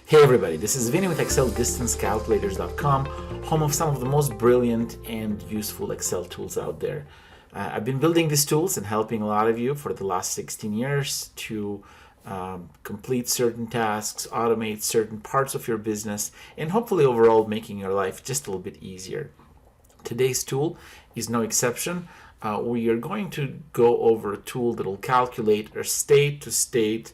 Hey everybody, this is Vinny with ExcelDistanceCalculators.com, home of some of the most brilliant and useful Excel tools out there. I've been building these tools and helping a lot of you for the last 16 years to complete certain tasks, automate certain parts of your business, and hopefully overall making your life just a little bit easier. Today's tool is no exception. We are going to go over a tool that will calculate our state-to-state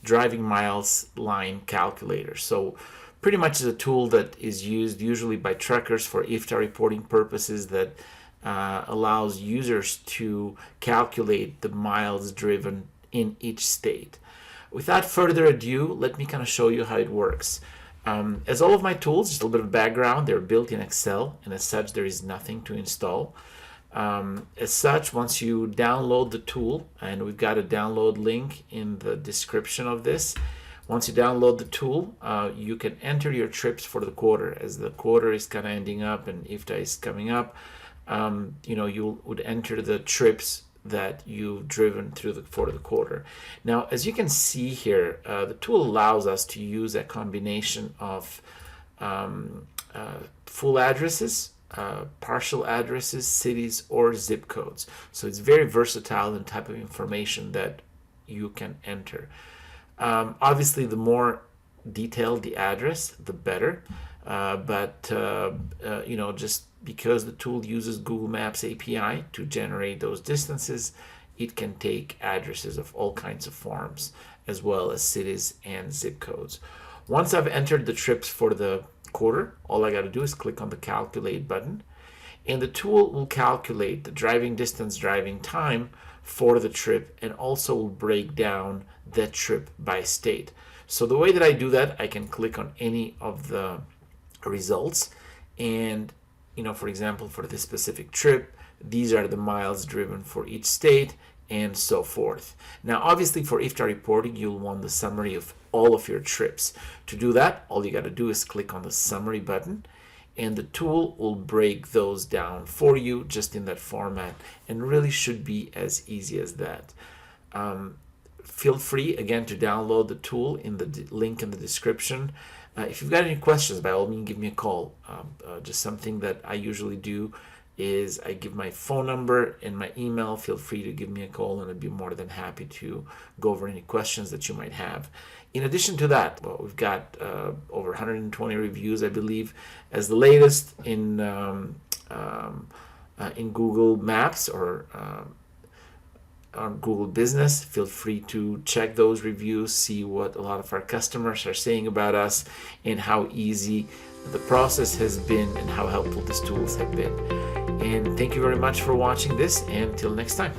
driving miles line calculator. So pretty much is a tool that is used usually by truckers for IFTA reporting purposes that allows users to calculate the miles driven in each state. Without further ado, let me kind of show you how it works. As all of my tools, just a little bit of background, they're built in Excel, and as such there is nothing to install. As such, once you download the tool, and we've got a download link in the description of this, once you download the tool, you can enter your trips for the quarter. As the quarter is kind of ending up and IFTA is coming up, you would enter the trips that you've driven for the quarter. Now, as you can see here, the tool allows us to use a combination of full addresses, partial addresses, cities, or zip codes. So it's very versatile in type of information that you can enter. Obviously, the more detailed the address, the better. Just because the tool uses Google Maps API to generate those distances, it can take addresses of all kinds of forms, as well as cities and zip codes. Once I've entered the trips for the quarter, all I got to do is click on the calculate button, and the tool will calculate the driving distance, driving time for the trip, and also will break down that trip by state. So the way that I do that, I can click on any of the results, and for example, for this specific trip, these are the miles driven for each state, and so forth. Now, obviously, for IFTA reporting, you'll want the summary of all of your trips. To do that, all you got to do is click on the summary button, and the tool will break those down for you just in that format, and really should be as easy as that. Feel free, again, to download the tool in the link in the description. If you've got any questions, by all means, give me a call. Just something that I usually do is I give my phone number and my email. Feel free to give me a call, and I'd be more than happy to go over any questions that you might have. In addition to that, we've got over 120 reviews, I believe, as the latest in Google Maps or on Google Business. Feel free to check those reviews, see what a lot of our customers are saying about us, and how easy the process has been and how helpful these tools have been. And thank you very much for watching this, and until next time.